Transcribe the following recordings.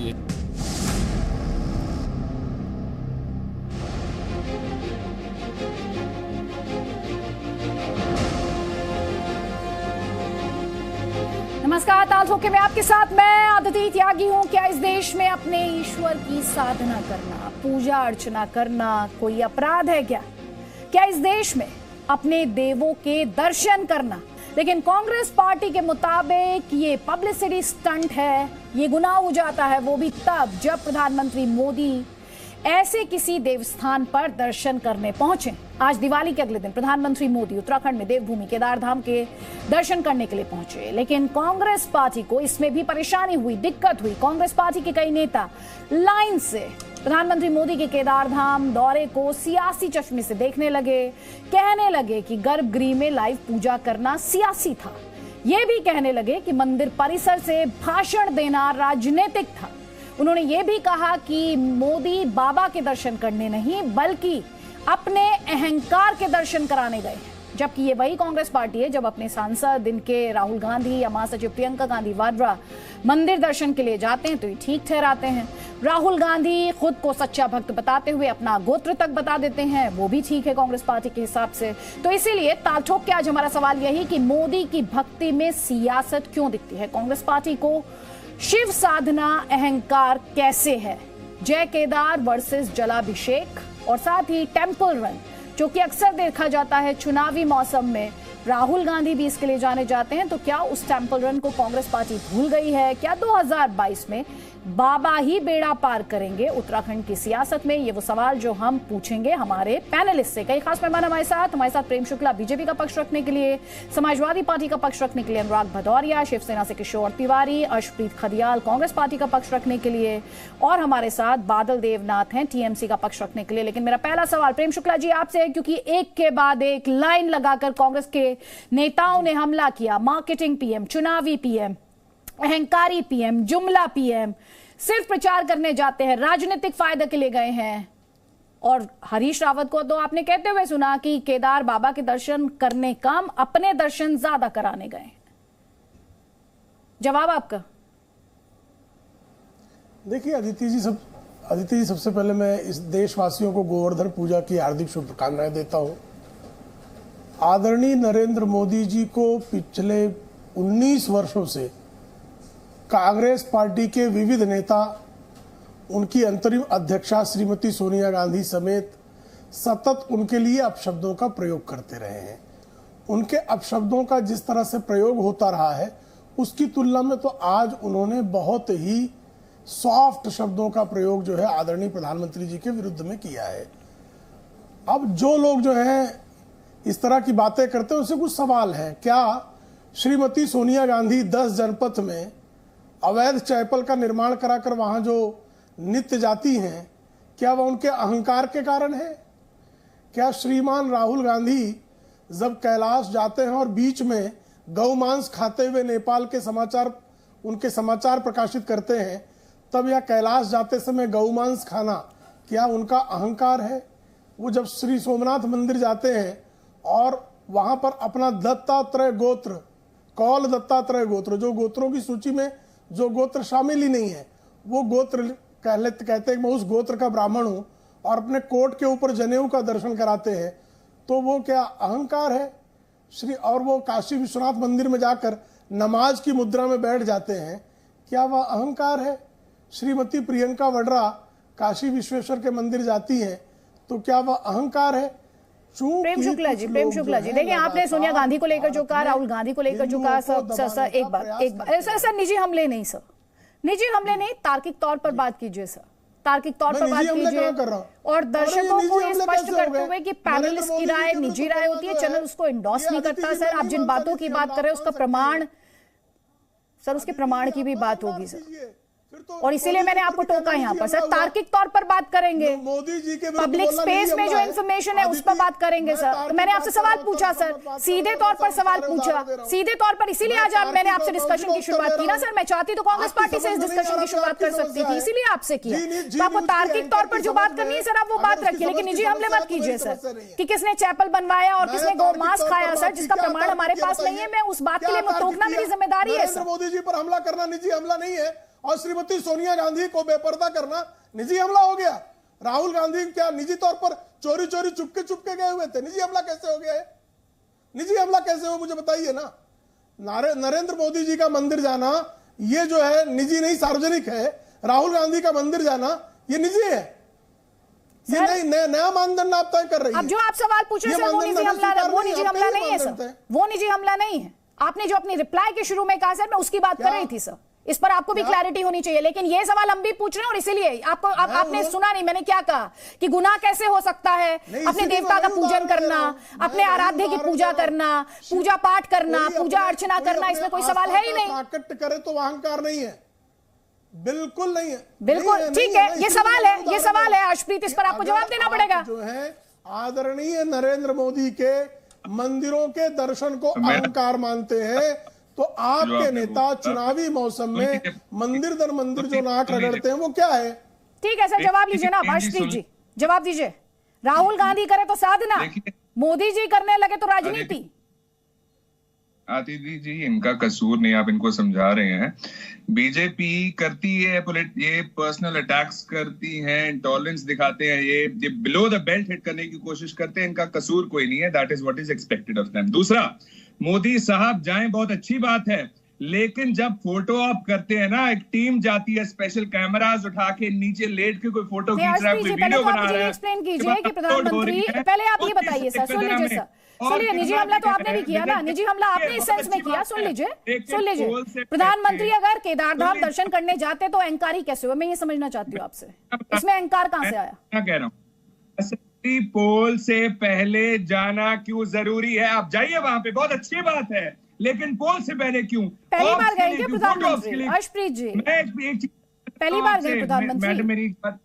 चाहिए। नमस्कार, ताल ठोके में आपके साथ मैं अदिति त्यागी हूं। क्या इस देश में अपने ईश्वर की साधना करना, पूजा अर्चना करना कोई अपराध है क्या? क्या इस देश में अपने देवों के दर्शन करना, लेकिन कांग्रेस पार्टी के मुताबिक ये पब्लिसिटी स्टंट है, ये गुनाह हो जाता है वो भी तब जब प्रधानमंत्री मोदी ऐसे किसी देवस्थान पर दर्शन करने पहुंचे। आज दिवाली के अगले दिन प्रधानमंत्री मोदी उत्तराखंड में देवभूमि केदारधाम के दर्शन करने के लिए पहुंचे, लेकिन कांग्रेस पार्टी को इसमें भी परेशानी हुई, दिक्कत हुई। कांग्रेस पार्टी के कई नेता लाइन से प्रधानमंत्री मोदी के केदारधाम दौरे को सियासी चश्मे से देखने लगे, कहने लगे कि गर्भगृह में लाइव पूजा करना सियासी था। ये भी कहने लगे कि मंदिर परिसर से भाषण देना राजनीतिक था। उन्होंने ये भी कहा कि मोदी बाबा के दर्शन करने नहीं बल्कि अपने अहंकार के दर्शन कराने गए हैं, जबकि ये वही कांग्रेस पार्टी है जब अपने सांसद इनके राहुल गांधी या महासचिव प्रियंका गांधी वाड्रा मंदिर दर्शन के लिए जाते हैं तो ये ठीक ठहराते हैं। राहुल गांधी खुद को सच्चा भक्त बताते हुए अपना गोत्र तक बता देते हैं, वो भी ठीक है कांग्रेस पार्टी के हिसाब से। तो इसीलिए ताल ठोक के आज हमारा सवाल यही कि मोदी की भक्ति में सियासत क्यों दिखती है? कांग्रेस पार्टी को शिव साधना अहंकार कैसे है? जय केदार वर्सेस जलाभिषेक और साथ ही टेंपल रन, जो कि अक्सर देखा जाता है चुनावी मौसम में, राहुल गांधी भी इसके लिए जाने जाते हैं। तो क्या उस टेंपल रन को कांग्रेस पार्टी भूल गई है? क्या 2022 में बाबा ही बेड़ा पार करेंगे उत्तराखंड की सियासत में? ये वो सवाल जो हम पूछेंगे हमारे पैनलिस्ट से। कई खास मेहमान हमारे साथ प्रेम शुक्ला बीजेपी का पक्ष रखने के लिए, समाजवादी पार्टी का पक्ष रखने के लिए अनुराग भदौरिया, शिवसेना से किशोर तिवारी, अर्शप्रीत खदियाल कांग्रेस पार्टी का पक्ष रखने के लिए, और हमारे साथ बादल देवनाथ हैं टीएमसी का पक्ष रखने के लिए। लेकिन मेरा पहला सवाल प्रेम शुक्ला जी आपसे है, क्योंकि एक के बाद एक लाइन लगाकर कांग्रेस के नेताओं ने हमला किया। मार्केटिंग पीएम, चुनावी पीएम, अहंकारी पीएम, जुमला पीएम, सिर्फ प्रचार करने जाते हैं, राजनीतिक फायदे के लिए गए हैं। और हरीश रावत को तो आपने कहते हुए सुना कि केदार बाबा के दर्शन करने कम, अपने दर्शन ज्यादा कराने गए। जवाब आपका। देखिए अदिति जी, सबसे पहले मैं इस देशवासियों को गोवर्धन पूजा की हार्दिक शुभकामनाएं देता हूं। आदरणीय नरेंद्र मोदी जी को पिछले 19 वर्षों से कांग्रेस पार्टी के विविध नेता, उनकी अंतरिम अध्यक्षा श्रीमती सोनिया गांधी समेत सतत उनके लिए अपशब्दों का प्रयोग करते रहे हैं। उनके अपशब्दों का जिस तरह से प्रयोग होता रहा है उसकी तुलना में तो आज उन्होंने बहुत ही सॉफ्ट शब्दों का प्रयोग जो है आदरणीय प्रधानमंत्री जी के विरुद्ध में किया है। अब जो लोग जो है इस तरह की बातें करते हैं उससे कुछ सवाल है। क्या श्रीमती सोनिया गांधी 10 जनपथ में अवैध चैपल का निर्माण कराकर वहां जो नित्य जाती हैं, क्या वह उनके अहंकार के कारण है? क्या श्रीमान राहुल गांधी जब कैलाश जाते हैं और बीच में गौ मांस खाते हुए नेपाल के उनके समाचार प्रकाशित करते हैं, तब यह कैलाश जाते समय गौ मांस खाना क्या उनका अहंकार है? वो जब श्री सोमनाथ मंदिर जाते हैं और वहां पर अपना दत्तात्रेय गोत्र, कौल दत्तात्रेय गोत्र, जो गोत्रों की सूची में जो गोत्र शामिल ही नहीं है, वो गोत्र कहते हैं मैं उस गोत्र का ब्राह्मण हूं, और अपने कोट के ऊपर जनेऊ का दर्शन कराते हैं, तो वो क्या अहंकार है? और वो काशी विश्वनाथ मंदिर में जाकर नमाज की मुद्रा में बैठ जाते हैं, क्या वह अहंकार है? श्रीमती प्रियंका वाड्रा काशी विश्वेश्वर के मंदिर जाती हैं, तो क्या वह अहंकार है? प्रेम शुक्ला जी, देखिए आपने सोनिया गांधी को लेकर जो कहा, राहुल गांधी को लेकर जो कहा, सर एक बार सर निजी हमले नहीं, सर निजी हमले नहीं, तार्किक तौर पर बात कीजिए सर, तार्किक तौर पर बात कीजिए। और दर्शकों को ये स्पष्ट करते हुए कि पैनलिस्ट की राय निजी राय होती है, चैनल उसको इंडोर्स नहीं करता। सर आप जिन बातों की बात कर रहे हैं उसका प्रमाण, सर उसके प्रमाण की भी बात होगी सर, और इसीलिए मैंने आपको टोका यहाँ पर। सर तार्किक तौर पर बात करेंगे, मोदी जी के पब्लिक स्पेस में जो इन्फॉर्मेशन है उस पर बात करेंगे सर। तो मैंने आपसे सवाल पूछा सर, सीधे तौर पर सवाल पूछा, सीधे तौर पर, इसीलिए आज मैंने आपसे डिस्कशन की शुरुआत की ना सर। मैं चाहती तो कांग्रेस पार्टी से इस डिस्कशन की शुरुआत कर सकती थी, इसीलिए आपसे किया। तो आपको तार्किक तौर पर जो बात करनी है सर आप वो बात रखिए, लेकिन निजी हमले मत कीजिए सर कि किसने चैपल बनवाया और किसने गौ मांस खाया सर, जिसका प्रमाण हमारे पास नहीं है। मैं उस बात के लिए टोकना मेरी जिम्मेदारी है सर। मोदी जी पर हमला करना निजी हमला नहीं है, और श्रीमती सोनिया गांधी को बेपर्दा करना निजी हमला हो गया। राहुल गांधी क्या निजी तौर पर चोरी चोरी चुपके गए हुए थे? निजी हमला कैसे हो गया है? निजी हमला कैसे हो, मुझे बताइए ना। नरेंद्र मोदी जी का मंदिर जाना ये जो है निजी नहीं सार्वजनिक है। राहुल गांधी का मंदिर जाना ये निजी है। ये नहीं नया मानदंड आप तय कर रही है। अब जो आप सवाल पूछ रहे हैं वो निजी हमला नहीं है सर, वो निजी हमला नहीं है। आपने जो अपनी रिप्लाई के शुरू में कहा सर, मैं उसकी बात कर रही थी सर। इस पर आपको भी क्लैरिटी होनी चाहिए, लेकिन ये सवाल हम भी पूछ रहे हैं और इसीलिए आपको आपने सुना नहीं मैंने क्या कहा कि गुनाह कैसे हो सकता है अपने देवता का पूजन करना, अपने आराध्य की पूजा करना, पूजा पाठ करना, पूजा अर्चना करना, इसमें कोई सवाल है ही नहीं। ताकत करे तो अहंकार नहीं है, बिल्कुल नहीं है। बिल्कुल ठीक है, ये सवाल है हर्षप्रीत, इस पर आपको जवाब देना पड़ेगा। जो है आदरणीय नरेंद्र मोदी के मंदिरों के दर्शन को अहंकार मानते हैं, तो आपके नेता चुनावी मौसम में मंदिर दर मंदिर जो नाक रगड़ते हैं वो क्या है? ठीक है सर, जवाब लीजिए ना हर्षप्रीत जी, जवाब दीजिए। राहुल गांधी करे तो साधना, मोदी जी करने लगे तो राजनीति। आदिति जी, इनका कसूर नहीं, आप इनको समझा रहे हैं। बीजेपी करती है ये पर्सनल अटैक्स करती है, इंटॉलरेंस दिखाते हैं, ये बिलो द बेल्ट हिट करने की कोशिश करते हैं। इनका कसूर कोई नहीं है, that is what is expected of them. दूसरा, मोदी साहब जाएं बहुत अच्छी बात है, लेकिन जब फोटो आप करते हैं ना, एक टीम जाती है स्पेशल कैमरास उठा के नीचे लेट के कोई फोटो खींच रहा है, कोई वीडियो बना रहा है। एक्सप्लेन कीजिए कि प्रधानमंत्री, पहले आप ये बताइए सर, सुन लीजिए सर, सुनिए, निजी हमला तो आपने भी किया ना, निजी हमला आपने इस सेंस में किया। सुन लीजिए प्रधानमंत्री अगर केदारधाम दर्शन करने जाते तो अहंकारी कैसे हुआ, मैं ये समझना चाहती हूँ आपसे, इसमें अहंकार कहां से आया? क्या कह रहा हूँ, पोल से पहले जाना क्यों जरूरी है? आप जाइए वहां पे, बहुत अच्छी बात है, लेकिन पोल से पहले क्यों? पहली बार गए क्या प्रधानमंत्री? हर्षप्रीत जी, पहली बार गए प्रधानमंत्री? मैडम मेरी बात,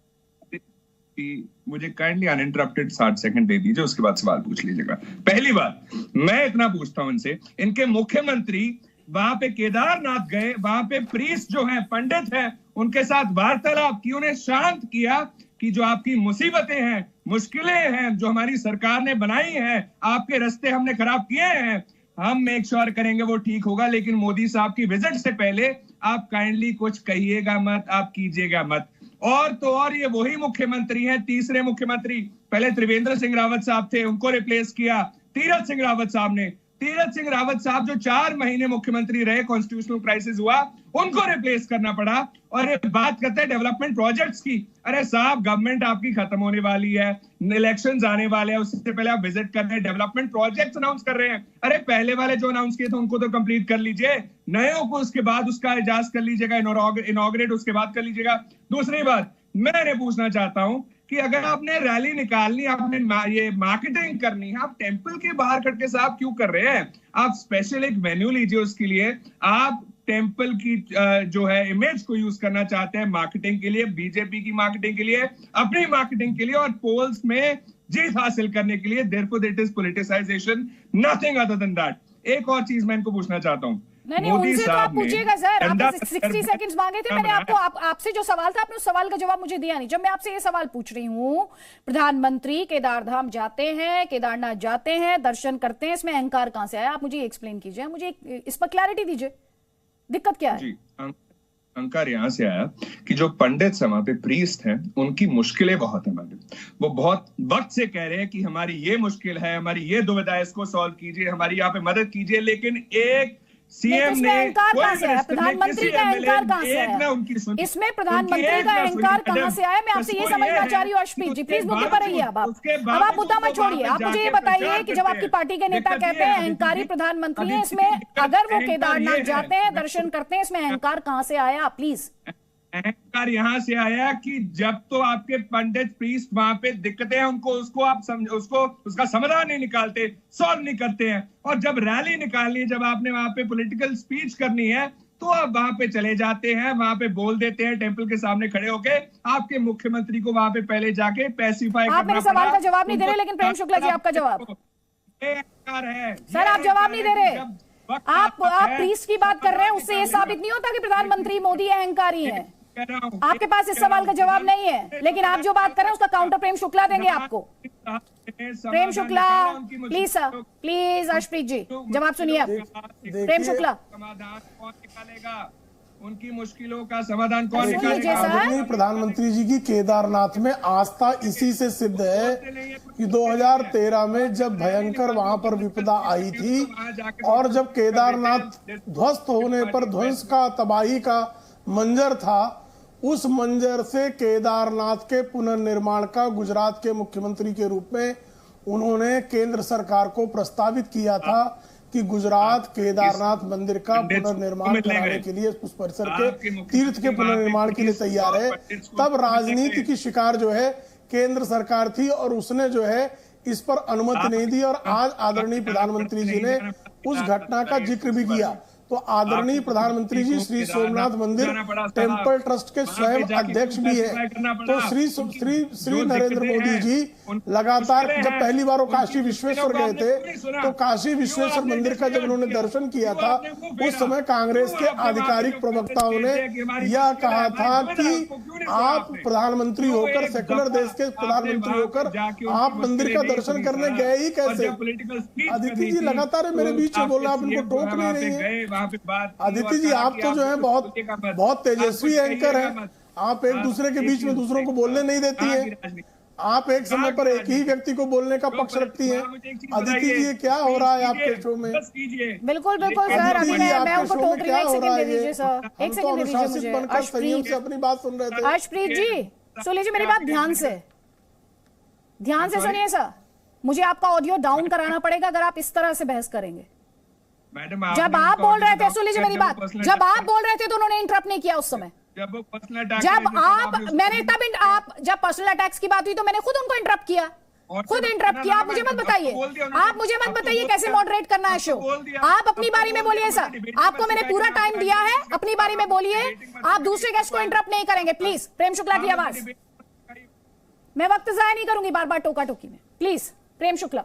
मुझे काइंडली अनइंटरप्टेड 60 सेकंड दे दीजिए, उसके बाद सवाल पूछ लीजिएगा। पहली बात मैं इतना पूछता हूं इनसे, इनके मुख्यमंत्री वहां पे केदारनाथ गए, वहां पे प्रीस्ट जो हैं, पंडित हैं, उनके साथ वार्तालाप की, उन्हें शांत किया कि जो आपकी मुसीबतें हैं, मुश्किलें हैं, जो हमारी सरकार ने बनाई हैं, आपके रास्ते हमने खराब किए हैं, हम मेक श्योर करेंगे वो ठीक होगा। लेकिन मोदी साहब की विजिट से पहले आप काइंडली कुछ कहिएगा मत, आप कीजिएगा मत। और तो और ये वही मुख्यमंत्री हैं, तीसरे मुख्यमंत्री, पहले त्रिवेंद्र सिंह रावत साहब थे, उनको रिप्लेस किया तीरथ सिंह रावत साहब ने। तीरथ सिंह रावत साहब जो 4 महीने मुख्यमंत्री रहे, कॉन्स्टिट्यूशनल क्राइसिस हुआ, उनको रिप्लेस करना पड़ा। और ये बात करते हैं डेवलपमेंट प्रोजेक्ट्स की, अरे साहब गवर्नमेंट आपकी खत्म होने वाली है, इलेक्शंस आने वाले हैं, उससे पहले आप विजिट कर रहे हैं, डेवलपमेंट प्रोजेक्ट्स अनाउंस कर रहे हैं। अरे पहले वाले जो अनाउंस किए थे उनको तो कंप्लीट कर लीजिए, नयों को उसके बाद उसका इजाज कर लीजिएगा, इनॉग्रेट उसके बाद कर लीजिएगा। दूसरी बात मैंने पूछना चाहता हूं कि अगर आपने रैली निकालनी, आपने ये मार्केटिंग करनी है, आप टेंपल के बाहर खड़के साहब क्यों कर रहे हैं? आप स्पेशल एक वेन्यू लीजिए उसके लिए। आप टेंपल की जो है इमेज को यूज करना चाहते हैं मार्केटिंग के लिए, बीजेपी की मार्केटिंग के लिए, अपनी मार्केटिंग के लिए और पोल्स में जीत हासिल करने के लिए। Therefore it is politicisation, nothing other than that. एक और चीज मैं इनको पूछना चाहता हूं, नहीं उनसे तो आप पूछिएगा सर, आपने 60 सेकंड्स मांगे थे, मैंने आपसे जो सवाल था, आपने उस सवाल का जवाब मुझे दिया नहीं। जब मैं आपसे ये सवाल पूछ रही हूँ, प्रधानमंत्री केदारधाम जाते हैं, केदारनाथ जाते हैं, दर्शन करते हैं, इसमें अहंकार कहां से आया? आप मुझे एक्सप्लेन कीजिए, मुझे इस पर क्लैरिटी दीजिए, दिक्कत क्या है? अहंकार यहाँ से आया कि जो पंडित हैं वहां पे, प्रीस्ट हैं, उनकी मुश्किलें बहुत है मैडम, वो बहुत वक्त से कह रहे हैं कि हमारी ये मुश्किल है, हमारी ये दुविधा है, इसको सॉल्व कीजिए, हमारी यहाँ पे मदद कीजिए। लेकिन एक सीएम ने, प्रधानमंत्री का अहंकार कहां से आया? इसमें प्रधानमंत्री का अहंकार कहां से आया? मैं आपसे ये समझना चाह रही हूँ हर्षप्रीत जी, प्लीज मुद्दे पर रहिए। अब आप मुद्दा मत छोड़िए, आप मुझे ये बताइए कि जब आपकी पार्टी के नेता कहते हैं अहंकारी प्रधानमंत्री है, इसमें अगर वो केदारनाथ जाते हैं, दर्शन करते हैं, इसमें अहंकार कहां से आया? प्लीज। अहंकार यहां से आया कि जब तो आपके पंडित प्रीस्ट वहां पे दिक्कतें हैं, उसको आप उसका समाधान नहीं निकालते, सॉल्व नहीं करते हैं, और जब रैली निकालनी है, जब आपने वहां पे पॉलिटिकल स्पीच करनी है, तो आप वहां पे चले जाते हैं, वहां पे बोल देते हैं, टेंपल के सामने खड़े होके आपके मुख्यमंत्री को वहां पे पहले जाके पैसिफाई करना। आप मेरे सवाल का जवाब नहीं दे रहे, लेकिन प्रेम शुक्ला जी आपका जवाब है सर, आप जवाब नहीं दे रहे। आप प्रीस्ट की बात कर रहे हैं, उससे ये साबित नहीं होता कि प्रधानमंत्री मोदी अहंकारी हैं। आपके पास इस सवाल का जवाब नहीं है, लेकिन आप जो बात कर रहे हैं उसका काउंटर प्रेम शुक्ला देंगे आपको। Prem Shukla please sir, please Harshpreet ji जवाब सुनिए। प्रेम शुक्ला, समाधान कौन निकालेगा? उनकी मुश्किलों का समाधान कौन सुन लीजिए निकालेगा? सर। आदरणीय प्रधानमंत्री जी की केदारनाथ में आस्था इसी से सिद्ध है कि 2013 में जब भयंकर वहां पर विपदा आई थी और जब केदारनाथ ध्वस्त होने पर ध्वंस का, तबाही का मंजर था, उस मंजर से केदारनाथ के पुनर्निर्माण का गुजरात के मुख्यमंत्री के रूप में उन्होंने केंद्र सरकार को प्रस्तावित किया था कि गुजरात केदारनाथ मंदिर का पुनर्निर्माण कराने के लिए, उस परिसर के तीर्थ के पुनर्निर्माण के लिए तैयार है। तब राजनीति की शिकार जो है केंद्र सरकार थी और उसने जो है इस पर अनुमति नहीं दी। और आज आदरणीय प्रधानमंत्री जी ने उस घटना का जिक्र भी किया। तो आदरणीय प्रधानमंत्री जी श्री सोमनाथ मंदिर टेम्पल ट्रस्ट के स्वयं अध्यक्ष भी है। तो श्री नरेंद्र मोदी जी लगातार, जब पहली बार वो काशी विश्वेश्वर गए थे तो काशी विश्वेश्वर मंदिर का जब उन्होंने दर्शन किया था, उस समय कांग्रेस के आधिकारिक प्रवक्ताओं ने यह कहा था कि आप प्रधानमंत्री होकर, सेकुलर देश के प्रधानमंत्री होकर आप मंदिर का दर्शन करने गए ही कैसे? अदिति जी लगातार मेरे बीच में बोल रहे, आप इनको टोक नहीं रही है। अदिति जी, आप तो जो है बहुत तेजस्वी एंकर हैं। आप एक दूसरे के बीच में दूसरों को बोलने नहीं देती हैं। आप एक समय पर एक ही व्यक्ति को बोलने का पक्ष रखती हैं। अदिति जी, ये क्या हो रहा है आपके शो में? बिल्कुल बिल्कुल सर, अभी मैं उनको टोक रही हूँ। एक सेकंड दे दीजिए सर, एक सेकंड दे दीजिए मुझे। अर्शप्रीत से अपनी बात सुन रहे थे। अर्शप्रीत जी सुन लीजिए मेरी बात ध्यान से सुनिए सर। मुझे आपका ऑडियो डाउन कराना पड़ेगा अगर आप इस तरह से बहस करेंगे। मैडम, जब आप बोल रहे थे, सुन लीजिए मेरी बात, जब आप बोल रहे थे तो उन्होंने इंटरप्ट नहीं किया उस समय। जब आप जब पर्सनल अटैक्स की बात हुई तो मैंने खुद उनको इंटरप्ट किया, आप मुझे मत बताइए कैसे मॉडरेट करना है शो। आप अपनी बारी में बोलिए सर, आपको मैंने पूरा टाइम दिया है, अपनी बारी में बोलिए। आप दूसरे गेस्ट को इंटरप्ट नहीं करेंगे प्लीज। प्रेम शुक्ला की आवाज, मैं वक्त जाया नहीं करूंगी बार बार टोका टोकी में। प्लीज प्रेम शुक्ला,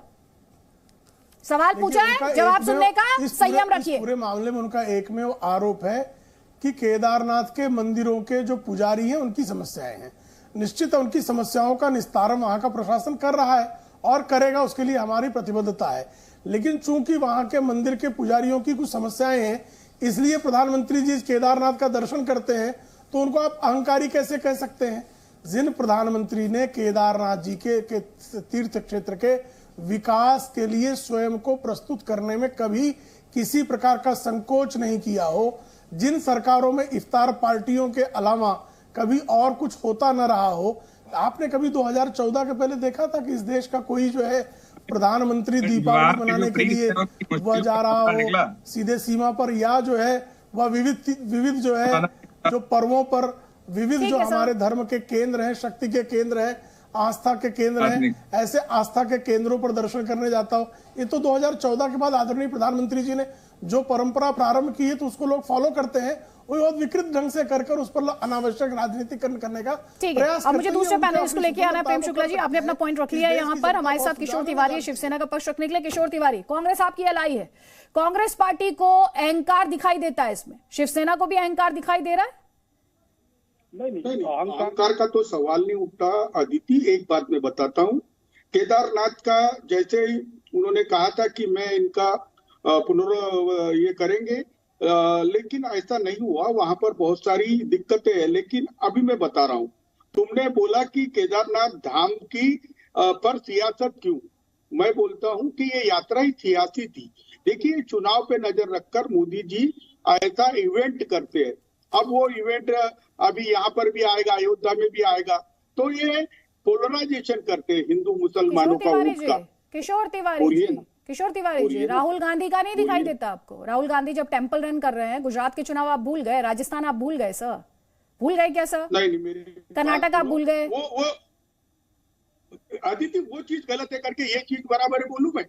सवाल पूछा है, जवाब सुनने का संयम रखिए। पूरे मामले में उनका एकमेव आरोप है कि केदारनाथ के मंदिरों के जो पुजारी हैं उनकी समस्याएं हैं। निश्चित है उनकी समस्याओं का निस्तारण वहां का प्रशासन कर रहा है और करेगा, उसके लिए हमारी प्रतिबद्धता है। लेकिन चूंकि वहां के मंदिर के पुजारियों की कुछ समस्याएं हैं, इसलिए प्रधानमंत्री जी केदारनाथ का दर्शन करते हैं, तो उनको आप अहंकारी कैसे कह सकते हैं? जिन प्रधानमंत्री ने केदारनाथ जी के तीर्थ क्षेत्र के विकास के लिए स्वयं को प्रस्तुत करने में कभी किसी प्रकार का संकोच नहीं किया हो, जिन सरकारों में इफ्तार पार्टियों के अलावा कभी और कुछ होता न रहा हो, आपने कभी 2014 के पहले देखा था कि इस देश का कोई जो है प्रधानमंत्री दीपावली मनाने के लिए वह जा रहा हो सीधे सीमा पर, या जो है वह विविध जो है जो पर्वों पर विविध जो हमारे धर्म के केंद्र हैं, शक्ति के केंद्र हैं, आस्था के केंद्र हैं, ऐसे आस्था के केंद्रों पर दर्शन करने जाता हो? ये तो 2014 के बाद आदरणीय प्रधानमंत्री जी ने जो परंपरा प्रारंभ की है तो उसको लोग फॉलो करते हैं। वो बहुत विकृत ढंग से कर उस पर अनावश्यक राजनीति करने का प्रयास। अब मुझे दूसरे पैनलिस्ट को लेके आना है। प्रेम शुक्ला जी, आपने अपना पॉइंट रख लिया है। यहाँ पर हमारे साथ किशोर तिवारी शिवसेना का पक्ष रखने के लिए। किशोर तिवारी, कांग्रेस आपकी एलाई है, कांग्रेस पार्टी को अहंकार दिखाई देता है इसमें, शिवसेना को भी अहंकार दिखाई दे रहा है? नहीं, अहंकार का तो सवाल नहीं उठता। अदिति, एक बात मैं बताता हूँ, केदारनाथ का जैसे ही उन्होंने कहा था कि मैं इनका ये करेंगे, लेकिन ऐसा नहीं हुआ। वहां पर बहुत सारी दिक्कतें हैं। लेकिन अभी मैं बता रहा हूँ, तुमने बोला कि केदारनाथ धाम की पर सियासत क्यों? मैं बोलता हूँ कि ये यात्रा ही सियासी थी। देखिए, चुनाव पे नजर रखकर मोदी जी ऐसा इवेंट करते हैं। अब वो इवेंट अभी यहाँ पर भी आएगा, अयोध्या में भी आएगा, तो ये पोलराइजेशन करते हैं हिंदू मुसलमानों का वोट का। किशोर तिवारी जी, राहुल गांधी का नहीं दिखाई देता आपको? राहुल गांधी जब टेंपल रन कर रहे हैं, गुजरात के चुनाव आप भूल गए, राजस्थान आप भूल गए सर? भूल गए क्या सर? नहीं, मेरे कर्नाटक आप भूल गए? वो आदित्य, वो चीज गलत है करके ये चीज बराबर है बोलूं मैं?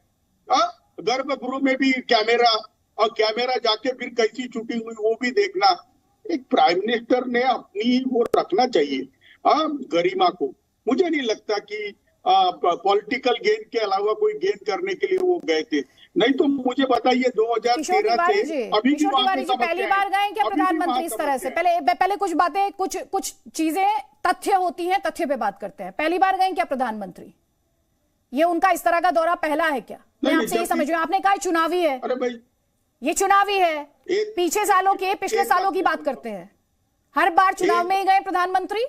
गर्भगृह में भी कैमरा, और कैमरा जाके फिर कैसी शूटिंग हुई वो भी देखना। एक प्राइम मिनिस्टर ने अपनी वो रखना चाहिए गरिमा को। मुझे नहीं लगता कि पॉलिटिकल गेन के अलावा कोई गेन करने के लिए वो गए थे। नहीं तो मुझे बताइए 2013 से अभी की पहली बार गए क्या प्रधानमंत्री इस तरह से? पहले कुछ बातें, कुछ चीजें तथ्य होती हैं, तथ्य पे बात करते हैं। पहली बार गए क्या प्रधानमंत्री? ये उनका इस तरह का दौरा पहला है क्या? मैं आपसे ये समझ रही हूँ, आपने कहा चुनावी है। अरे भाई, ये चुनावी है, पिछले सालों की बात करते हैं। हर बार चुनाव में ही गए प्रधानमंत्री,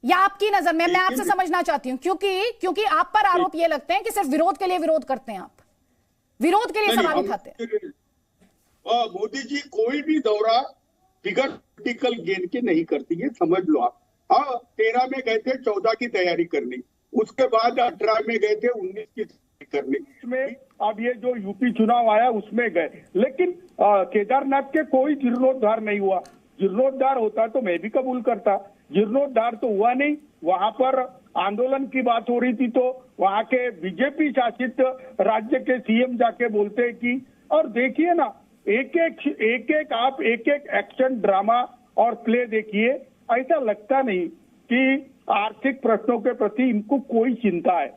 या आपकी नजर में, मैं आपसे समझना चाहती हूं, क्योंकि आप पर आरोप ये लगते हैं कि सिर्फ विरोध के लिए विरोध करते हैं, आप विरोध के लिए सवाल उठाते हैं। मोदी जी कोई भी दौरा बिगड़ पॉलिटिकल गेन के नहीं करती है, समझ लो आप। हाँ, 13 में गए थे 14 की तैयारी करने, उसके बाद 18 में गए थे 19 की तैयारी करने, इसमें अब ये जो यूपी चुनाव आया उसमें गए, लेकिन केदारनाथ के कोई जीर्णोद्धार नहीं हुआ। जीर्णोद्धार होता तो मैं भी कबूल करता, जीर्णोद्धार तो हुआ नहीं। वहां पर आंदोलन की बात हो रही थी तो वहां के बीजेपी शासित राज्य के सीएम जाके बोलते हैं कि, और देखिए ना, एक एक एक्शन ड्रामा और प्ले देखिए, ऐसा लगता नहीं कि आर्थिक प्रश्नों के प्रति इनको कोई चिंता है।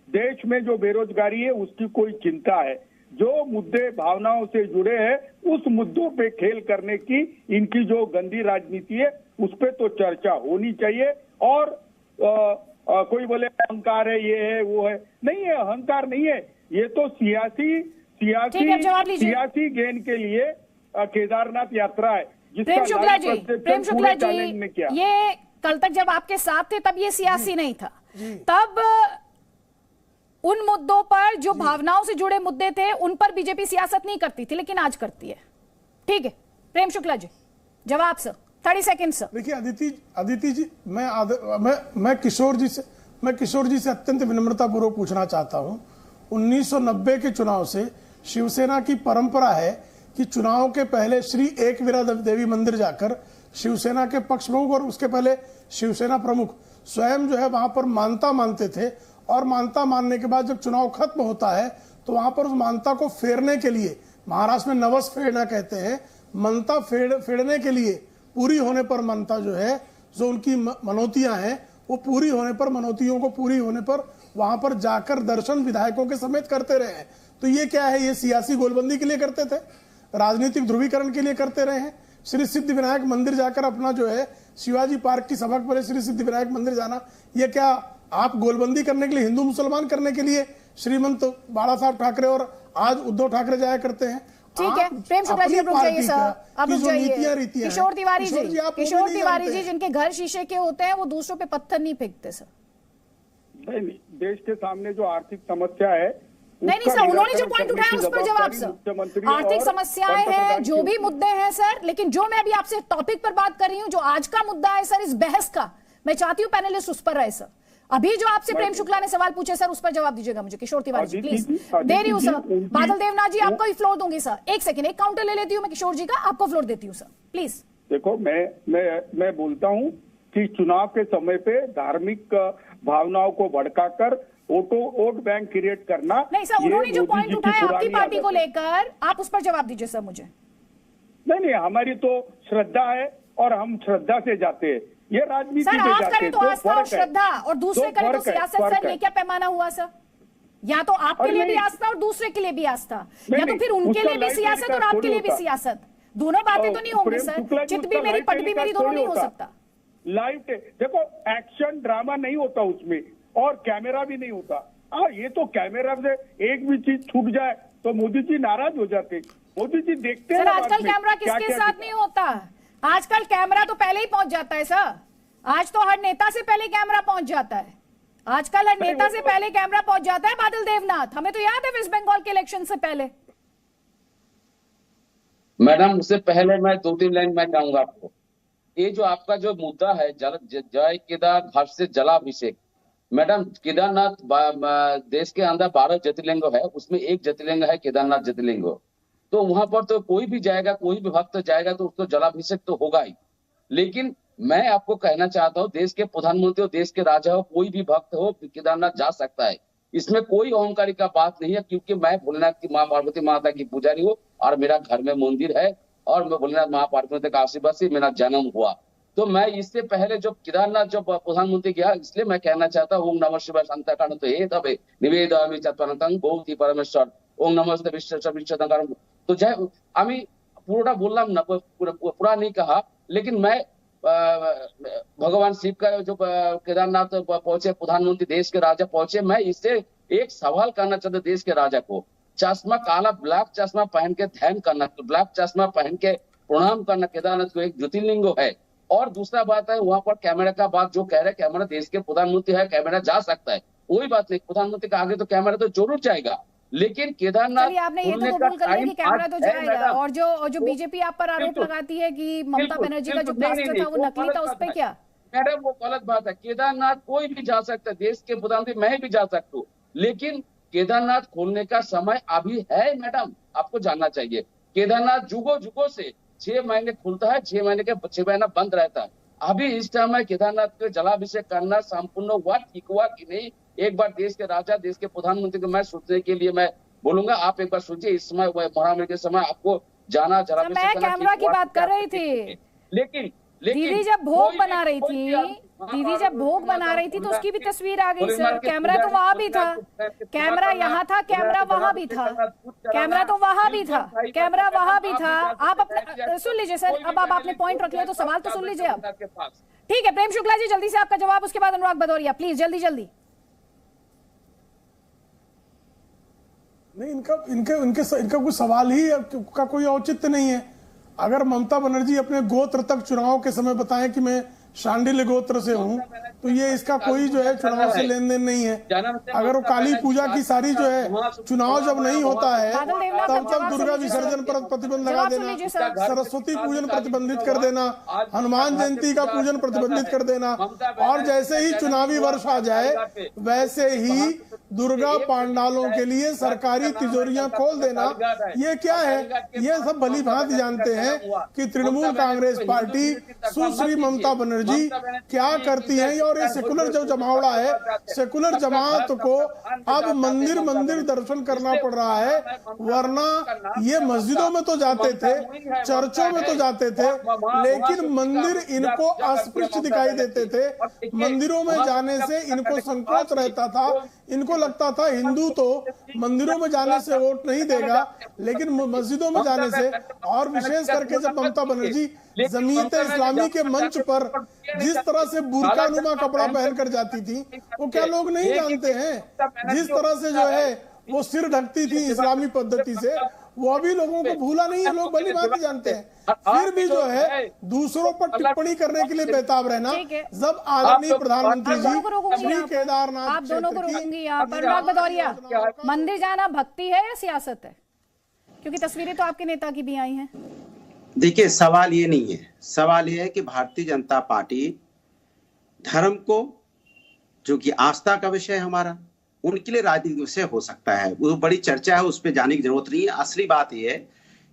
देश में जो बेरोजगारी है उसकी कोई चिंता है, जो मुद्दे भावनाओं से जुड़े हैं उस मुद्दों पे खेल करने की इनकी जो गंदी राजनीति है उस पे तो चर्चा होनी चाहिए। और कोई बोले अहंकार है, ये है वो है, नहीं है, अहंकार नहीं है, ये तो सियासी गेन के लिए केदारनाथ यात्रा है। प्रेम शुक्ला जी, ये कल तक जब आपके साथ थे तब ये सियासी नहीं था, तब उन मुद्दों पर जो भावनाओं से जुड़े मुद्दे थे उन पर बीजेपी सियासत नहीं करती थी, लेकिन आज करती है। ठीक है प्रेम शुक्ला जी, जवाब सर, 30 सेकंड सर। देखिए अदिति जी, मैं किशोर जी से अत्यंत विनम्रता पूर्वक पूछना चाहता हूं। 1990 के चुनाव से शिवसेना की परंपरा है कि चुनाव के पहले श्री एकवीरा देवी मंदिर जाकर शिवसेना के पक्ष प्रमुख और उसके पहले शिवसेना प्रमुख स्वयं जो है वहां पर मानता मानते थे, और मानता मानने के बाद जब चुनाव खत्म होता है तो वहां पर उस मानता को फेरने के लिए, महाराष्ट्र में नवस फेरना कहते हैं, मानता फेरने के लिए पूरी होने पर मानता जो है, जो उनकी मनौतियां हैं वो पूरी होने पर, मनौतियों को पूरी होने पर वहां पर जाकर दर्शन विधायकों के समेत करते रहे हैं। तो ये क्या है, ये सियासी गोलबंदी के लिए करते थे, राजनीतिक ध्रुवीकरण के लिए करते रहे हैं। श्री सिद्धि विनायक मंदिर जाकर अपना जो है शिवाजी पार्क की सभा पर श्री सिद्धि विनायक मंदिर जाना, ये क्या आप गोलबंदी करने के लिए, हिंदू मुसलमान करने के लिए श्रीमंत बाला साहब ठाकरे और आज उद्धव ठाकरे जाया करते हैं? ठीक है प्रेम शुक्ला जी, अब रुक जाइए सर, अब रुक जाइए। किशोर तिवारी जी, जिनके घर शीशे के होते हैं वो दूसरों पे पत्थर नहीं फेंकते सर। नहीं, देश के सामने जो आर्थिक समस्या है, नहीं सर, उन्होंने जो पॉइंट उठाया उस पर जवाब सर। आर्थिक समस्याएं हैं, जो भी मुद्दे हैं सर, लेकिन जो मैं अभी आपसे टॉपिक पर बात कर रही हूँ, जो आज का मुद्दा है सर, इस बहस का, मैं चाहती हूँ पैनलिस्ट उस पर रहे सर। अभी जो आपसे प्रेम शुक्ला ने सवाल पूछे सर, उस पर जवाब दीजिएगा मुझे। किशोर तिवारी जी प्लीज, दे रही हूँ सर। बादल देवनाथ जी, आपको ही फ्लोर दूंगी सर। एक सेकंड, एक काउंटर ले लेती हूँ मैं किशोर जी का, आपको फ्लोर देती हूँ सर प्लीज। देखो, मैं बोलता हूँ कि चुनाव के समय पे धार्मिक भावनाओं को भड़काकर वोट बैंक क्रिएट करना नहीं सर, उन्होंने जो पॉइंट उठाया आपकी पार्टी को लेकर, आप उस पर जवाब दीजिए सर मुझे। नहीं, हमारी तो श्रद्धा है और हम श्रद्धा से जाते हैं, ये राजनीति सर आप करें तो आस्था और श्रद्धा, और दूसरे करें तो सियासत सर, ये क्या पैमाना हुआ सर? या तो आपके लिए भी आस्था और दूसरे के लिए भी आस्था, या तो फिर उनके लिए भी सियासत और आपके लिए भी सियासत, दोनों बातें तो नहीं होंगी सर। चित भी मेरी पट भी मेरी, दोनों नहीं हो सकता। लाइव देखो, एक्शन ड्रामा नहीं होता उसमें, और कैमरा भी नहीं होता। ये तो कैमरा से एक भी चीज छूट जाए तो मोदी जी नाराज हो जाते। मोदी जी देखते हैं आजकल कैमरा किसके साथ नहीं होता, आजकल कैमरा तो पहले ही पहुंच जाता है सर। आज तो हर नेता से पहले कैमरा पहुंच जाता है, आजकल हर नेता से पहले कैमरा पहुंच जाता है। बादल देवनाथ, हमें तो याद है वेस्ट बंगाल के इलेक्शन से पहले। मैडम, उससे पहले मैं 2-3 लाइन मैं कहूंगा आपको। ये जो आपका जो मुद्दा है जय केदार हर्ष से जलाभिषेक, मैडम केदारनाथ देश के अंदर 12 ज्योतिर्लिंग है, उसमें एक ज्योतिर्लिंग है केदारनाथ ज्योतिर्लिंग। तो वहां पर तो कोई भी जाएगा, कोई भी भक्त जाएगा तो उसको जलाभिषेक तो होगा ही। लेकिन मैं आपको कहना चाहता हूँ, देश के प्रधानमंत्री हो, देश के राजा हो, कोई भी भक्त हो केदारनाथ जा सकता है, इसमें कोई अहंकारी का बात नहीं है। क्योंकि मैं भोलेनाथ की माँ पार्वती माता की पुजारी हूँ और मेरा घर में मंदिर है, और मैं भोलेनाथ माँ पार्वती का आशीर्वाद से मेरा जन्म हुआ। तो मैं इससे पहले जब केदारनाथ जब प्रधानमंत्री गया, इसलिए मैं कहना चाहता हूँ, ओम नमः शिवाय शांताकारण तो हे तबे निवेदयामि चत्वारंतं गौती परमेश्वर ओम नमस्ते विश्वशब्दं। तो जय, আমি পুরোটা বললাম না, पूरा नहीं कहा, लेकिन मैं भगवान शिव का जो केदारनाथ पहुंचे, प्रधानमंत्री देश के राजा पहुंचे, मैं इससे एक सवाल करना चाहता देश के राजा को चश्मा, काला ब्लैक चश्मा पहन के ध्यान करना, ब्लैक चश्मा पहन के प्रणाम करना केदारनाथ को एक ज्योतिर्लिंग है। और दूसरा बात है वहां पर कैमरा का बात जो कह रहे हैं, कैमरा देश के प्रधानमंत्री है, कैमरा जा सकता है, कोई बात नहीं, प्रधानमंत्री का आगे तो कैमरा तो जरूर जाएगा, लेकिन केदारनाथ आपने ये तो कबूल कर लिया कि कैमरा तो जाएगा। और जो बीजेपी आप पर आरोप लगाती है कि ममता बनर्जी का जो प्लास्टर था वो नकली था, उस पे क्या? मैडम वो गलत बात है, केदारनाथ कोई भी जा सकता है, देश के प्रधानमंत्री मैं भी जा सकता हूँ, लेकिन केदारनाथ खोलने का समय अभी है मैडम, आपको जानना चाहिए। केदारनाथ जुगों से 6 महीने खुलता है, 6 महीने के 6 महीना बंद रहता है। अभी इस टाइम में केदारनाथ के जलाभिषेक करना संपूर्ण हुआ, ठीक हुआ कि नहीं, एक बार देश के राजा, देश के प्रधानमंत्री को मैं सोचने के लिए मैं बोलूंगा, आप एक बार सोचिए। इस समय महाराज के समय आपको जाना जलाभिषेक करना, मैं कैमरा की बात कर रही थी, लेकिन दीदी जब भोग बना रही थी, तो उसकी भी तस्वीर आ गई सर। कैमरा तो वहां भी था, कैमरा यहाँ था, कैमरा वहां भी था, कैमरा तो वहां भी था, कैमरा वहां भी था। आप अपना सुन लीजिए सर, अब आप आपने पॉइंट रख लिया तो सवाल तो सुन लीजिए अब। ठीक है प्रेम शुक्ला जी, जल्दी से आपका जवाब, उसके बाद अनुराग भदौरिया, प्लीज जल्दी। नहीं, इनका कोई सवाल ही का कोई औचित्य नहीं है। अगर ममता बनर्जी अपने गोत्र तक चुनाव के समय बताएं कि मैं शांडिल्य गोत्र से हूं, तो ये इसका कोई जो है चुनाव से लेन देन नहीं है। अगर वो काली पूजा की सारी जो है चुनाव जब नहीं होता है तब दुर्गा विसर्जन पर प्रतिबंध लगा देना, सरस्वती पूजन प्रतिबंधित कर देना, हनुमान जयंती का पूजन प्रतिबंधित कर देना, और जैसे ही चुनावी वर्ष आ जाए वैसे ही दुर्गा पांडालों के लिए सरकारी तिजोरियां खोल देना। ये क्या है? ये सब भली भांति जानते हैं कि तृणमूल कांग्रेस पार्टी, सुश्री ममता बनर्जी क्या करती है। और ये सेकुलर जो जमावड़ा है, सेकुलर जमात को अब मंदिर दर्शन करना पड़ रहा है, वरना ये मस्जिदों में तो जाते थे, चर्चों में तो जाते थे, लेकिन मंदिर इनको अस्पृश्य दिखाई देते थे। मंदिरों में जाने से इनको संकोच रहता था, इनको लगता था हिंदू तो मंदिरों में जाने से वोट नहीं देगा, लेकिन मस्जिदों में जाने से, और विशेष करके जब ममता बनर्जी जमीयत इस्लामी के मंच पर जिस तरह से बुर्कानुमा कपड़ा पहनकर जाती थी, वो क्या लोग नहीं जानते हैं? जिस तरह से जो है वो सिर ढकती थी इस्लामी पद्धति से, वो अभी लोगों को भूला नहीं है, लोग भली बात जानते हैं। फिर भी जो है दूसरों पर टिप्पणी करने के लिए बेताब रहना। जब आदरणीय प्रधानमंत्री जी श्री केदारनाथ, आप दोनों को रोकूंगी यहाँ पर। अनुराग भदौरिया, मंदिर जाना भक्ति है या सियासत है? क्योंकि तस्वीरें तो आपके नेता की भी आई हैं। देखिए, सवाल ये नहीं है, सवाल ये है कि भारतीय जनता पार्टी धर्म को, जो कि आस्था का विषय है हमारा, उनके लिए राजनीतिक विषय हो सकता है, वो बड़ी चर्चा है, उस पर जाने की जरूरत नहीं है। असली बात यह है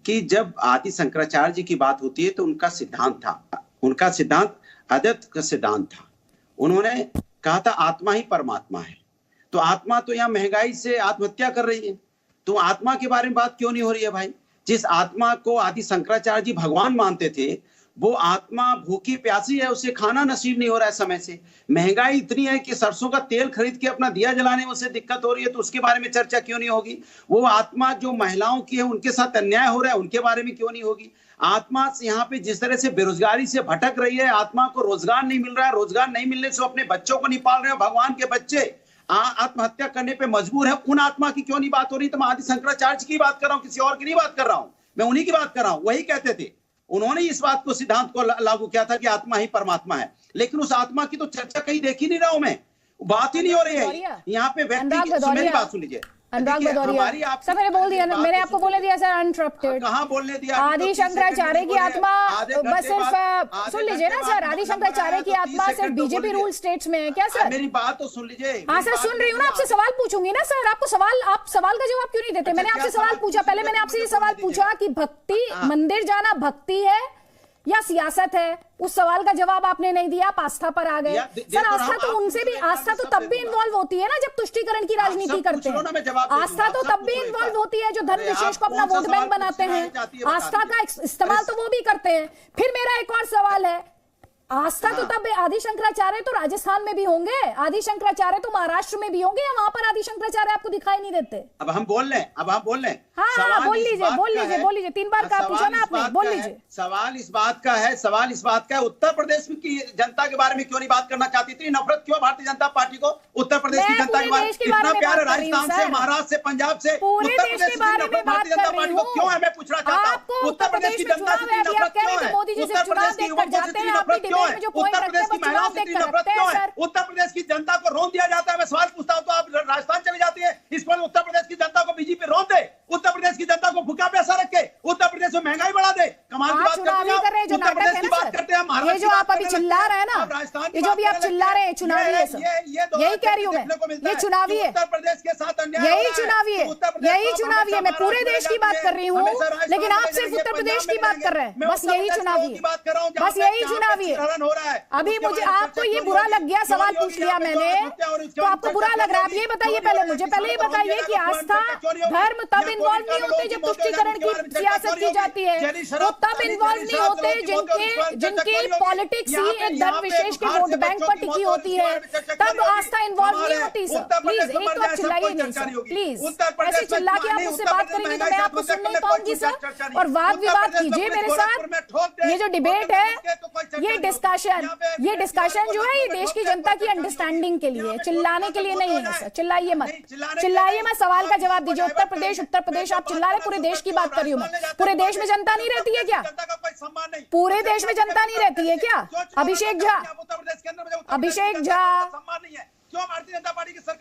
कि जब आदि शंकराचार्य जी की बात होती है तो उनका सिद्धांत अद्वैत का सिद्धांत था। उन्होंने कहा था आत्मा ही परमात्मा है। तो आत्मा तो यहाँ महंगाई से आत्महत्या कर रही है, तो आत्मा के बारे में बात क्यों नहीं हो रही है भाई? जिस आत्मा को आदि शंकराचार्य जी भगवान मानते थे, वो आत्मा भूखी प्यासी है, उसे खाना नसीब नहीं हो रहा है समय से। महंगाई इतनी है कि सरसों का तेल खरीद के अपना दिया जलाने में उसे दिक्कत हो रही है, तो उसके बारे में चर्चा क्यों नहीं होगी? वो आत्मा जो महिलाओं की है, उनके साथ अन्याय हो रहा है, उनके बारे में क्यों नहीं होगी? आत्मा से यहाँ पे जिस तरह से बेरोजगारी से भटक रही है, आत्मा को रोजगार नहीं मिल रहा है, रोजगार नहीं मिलने से अपने बच्चों को नहीं पाल रहे हैं, भगवान के बच्चे आत्महत्या करने पे मजबूर है, उन आत्मा की क्यों नहीं बात हो रही? तो मैं आदि शंकराचार्य की बात कर रहा हूँ, किसी और की नहीं बात कर रहा हूँ, मैं उन्हीं की बात कर रहा हूँ। वही कहते थे, उन्होंने इस बात को, सिद्धांत को लागू किया था कि आत्मा ही परमात्मा है, लेकिन उस आत्मा की तो चर्चा कहीं देखी नहीं रहा हूं मैं, बात ही नहीं हो रही है यहाँ पे। व्यक्ति, मेरी बात सुन लीजिए, अनुराग भदौरिया, सर मैंने बोल दिया ना, मैंने आपको बोले दिया सर अनइंटरप्टेड। कहाँ बोलने दिया? आदि शंकराचार्य की आत्मा बस सिर्फ सुन लीजिए ना सर, आदि शंकराचार्य की आत्मा सिर्फ बीजेपी रूल स्टेट्स में है क्या सर? मेरी बात तो सुन लीजिए। हाँ सर सुन रही हूँ ना, आपसे सवाल पूछूंगी ना सर। आपको सवाल, आप सवाल का जवाब क्यों नहीं देते? मैंने आपसे सवाल पूछा, पहले मैंने आपसे ये सवाल पूछा कि भक्ति, मंदिर जाना भक्ति है या सियासत है? उस सवाल का जवाब आपने नहीं दिया, आप आस्था पर आ गए। सर आस्था तो उनसे भी, आस्था तो तब भी इन्वॉल्व होती है ना जब तुष्टीकरण की राजनीति करते हैं। आस्था तो तब भी इन्वॉल्व होती है जो धर्म विशेष को अपना वोट बैंक बनाते हैं, आस्था का इस्तेमाल तो वो भी करते हैं। फिर मेरा एक और सवाल है, आस्था तो तब आदि शंकराचार्य तो राजस्थान में भी होंगे, आदि शंकराचार्य तो महाराष्ट्र में भी होंगे, या वहां पर आदि शंकराचार्य आपको दिखाई नहीं देते? अब हम बोल रहे हैं। हाँ, बोल लीजिए 3 बार कहा पूछा ना आपने, बोल लीजिए। सवाल इस बात का है उत्तर प्रदेश की जनता के बारे में क्यों नहीं बात करना चाहती थी? नफरत क्यों भारतीय जनता पार्टी को उत्तर प्रदेश की जनता के बारे में? इतना प्यार है राजस्थान से, महाराष्ट्र से, पंजाब से, पूरे उत्तर देश प्रदेश के बारे में बात भारतीय जनता पार्टी को क्यों है? मैं पूछना चाहता हूँ, उत्तर प्रदेश की जनता से नफरत क्यों है? उत्तर प्रदेश की युवकों से नफरत क्यों है? उत्तर प्रदेश की महिलाओं से नफरत क्यों है? उत्तर प्रदेश की जनता को रोन दिया जाता है। मैं सवाल पूछता हूँ तो आप राजस्थान चले जाती है, इस पर उत्तर प्रदेश की जनता को बीजेपी रोन दे, उत्तर प्रदेश की जनता को भूखा पैसा रखे, उत्तर प्रदेश में महंगाई बढ़ा दे। कमाल की बात करते हैं, उत्तर प्रदेश की बात करते हैं, ये जो आप अभी चिल्ला रहे हैं ना, ये जो भी आप चिल्ला रहे हैं चुनावी है, यही कह रही हूँ मैं, ये चुनावी है, उत्तर प्रदेश के साथ यही चुनावी है, मैं पूरे देश की बात कर रही हूँ, लेकिन आप सिर्फ उत्तर प्रदेश की बात कर रहे हैं। बस यही चुनावी है। अभी मुझे आपको ये बुरा लग गया, सवाल पूछ लिया मैंने तो आपको बुरा लग रहा है। आप ये बताइए पहले ये बताइए कि आस्था धर्म तब इन्वॉल्व नहीं होते जब तुष्टीकरण की सियासत की जाती है, तो तब इन्वॉल्व नहीं होते जिनकी पॉलिटिक्स ही एक धर्म विशेष के वोट बैंक पर टिकी होती है, तब आस्था इन्वॉल्व नहीं होती। सर प्लीज एक तो आप चिल्लाइए नहीं सर, प्लीज ऐसे चिल्ला के आप मुझसे बात करेंगे तो मैं आपको सुन नहीं पाऊंगी सर। और वाद विवाद कीजिए मेरे साथ, ये जो डिबेट है, ये डिस्कशन जो है ये देश की जनता की अंडरस्टैंडिंग के लिए, चिल्लाने के लिए नहीं है सर। चिल्लाइए मत, सवाल का जवाब दीजिए। उत्तर प्रदेश आप चिल्ला रहे, पूरे देश की बात कर रही हूँ मैं। पूरे देश में जनता नहीं रहती है क्या? पूरे देश में जनता नहीं रहती है क्या? अभिषेक झा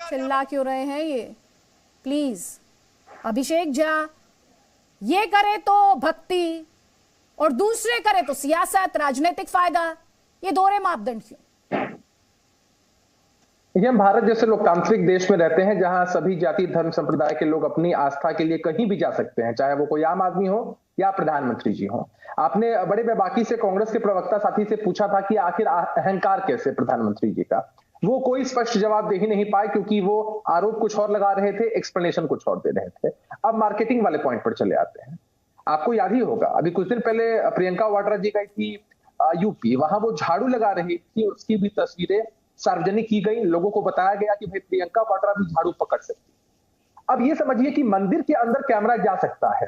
चिल्ला क्यों रहे हैं ये? प्लीज अभिषेक झा, ये करे तो भक्ति और दूसरे करे तो सियासत, राजनीतिक फायदा, ये दोहरे मापदंड क्यों? देखिए, हम भारत जैसे लोकतांत्रिक देश में रहते हैं जहां सभी जाति धर्म संप्रदाय के लोग अपनी आस्था के लिए कहीं भी जा सकते हैं, चाहे वो कोई आम आदमी हो या प्रधानमंत्री जी हो। आपने बड़े बेबाकी से कांग्रेस के प्रवक्ता साथी से पूछा था कि आखिर अहंकार कैसे प्रधानमंत्री जी का, वो कोई स्पष्ट जवाब दे ही नहीं पाए क्योंकि वो आरोप कुछ और लगा रहे थे, एक्सप्लेनेशन कुछ और दे रहे थे। अब मार्केटिंग वाले पॉइंट पर चले आते हैं। आपको याद ही होगा, अभी कुछ दिन पहले प्रियंका वाड्रा जी गई थी यूपी, वहां वो झाड़ू लगा रही थी, उसकी भी तस्वीरें सार्वजनिक की गई, लोगों को बताया गया कि भाई प्रियंका वाड्रा भी झाड़ू पकड़ सकती। अब ये समझिए कि मंदिर के अंदर कैमरा जा सकता है,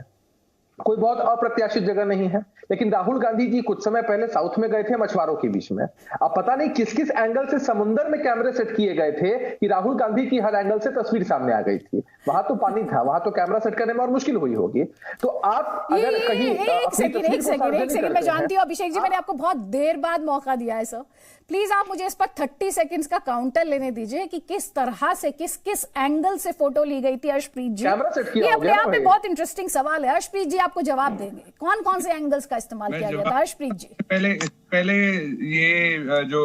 कोई बहुत अप्रत्याशित जगह नहीं है, लेकिन राहुल गांधी जी कुछ समय पहले साउथ में गए थे मछुआरों के बीच में। अब पता नहीं किस किस एंगल से समुद्र में कैमरे सेट किए गए थे कि राहुल गांधी की हर एंगल से तस्वीर सामने आ गई थी। वहां तो पानी था, वहां तो कैमरा सेट करने में और मुश्किल हुई होगी। तो आप अगर कहीं एक सेकंड मैं जानती हूँ अभिषेक जी, मैंने आपको बहुत देर बाद मौका दिया है सर, प्लीज आप मुझे इस पर 30 सेकंड्स का काउंटर लेने दीजिए कि किस तरह से किस एंगल से फोटो ली गई थी अर्शप्रीत जी। ये अपने आप में बहुत इंटरेस्टिंग सवाल है। अर्शप्रीत जी आपको जवाब देंगे, कौन से एंगल्स का इस्तेमाल किया गया था अर्शप्रीत जी? पहले ये जो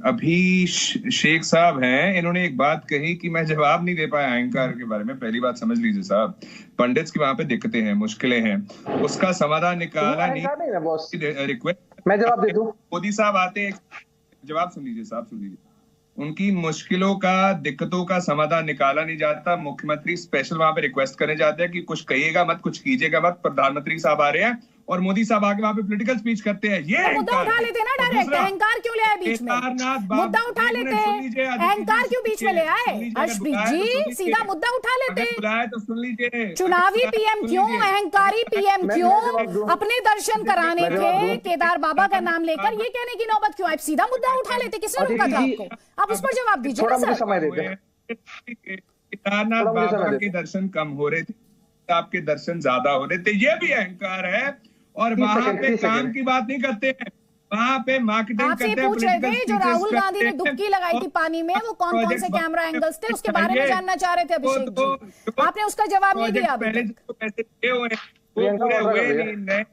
अभी शेख साहब हैं, इन्होंने एक बात कही कि मैं जवाब नहीं दे पाया अहंकार के बारे में। पहली बात समझ लीजिए साहब, पंडित्स की वहां पे दिक्कतें हैं, मुश्किलें हैं, उसका समाधान निकाला नहीं। रिक्वेस्ट मैं जवाब दे दूं? मोदी साहब आते हैं, जवाब सुन लीजिए साहब, सुन लीजिए। उनकी मुश्किलों का, दिक्कतों का समाधान निकाला नहीं जाता। मुख्यमंत्री स्पेशल वहां पे रिक्वेस्ट करने जाते हैं कि कुछ कहिएगा मत, कुछ कीजिएगा मत। प्रधानमंत्री साहब आ रहे हैं और मोदी साहब आके वहां पे पॉलिटिकल स्पीच करते हैं। ये मुद्दा उठा लेते ना डायरेक्ट, अहंकार क्यों ले आए बीच में? मुद्दा उठा लेते हैं, अहंकार क्यों बीच में ले आए? अर्शप्रीत जी सीधा मुद्दा उठा लेते हैं। बुलाया तो सुन लीजिए। चुनावी पीएम क्यों, अहंकारी पीएम क्यों, अपने दर्शन कराने थे केदार बाबा का नाम लेकर, ये कहने की नौबत क्यों? आप सीधा मुद्दा उठा लेते, किसने रोका था आपको? आप उस पर जवाब दीजिए ना सर। केदारनाथ बाबा के दर्शन कम हो रहे थे, आपके दर्शन ज्यादा हो रहे थे, ये भी अहंकार है। और वहां पे काम की बात नहीं करते हैं, वहां पे मार्केटिंग करते हैं। पूछ रहे थे जो राहुल गांधी ने डुबकी लगाई थी पानी में, वो कौन से कैमरा एंगल्स थे, उसके बारे में जानना चाह रहे थे अभिषेक जी, आपने उसका जवाब नहीं दिया। पहले जो पैसे दिए हुए वो पूरे हुए नहीं,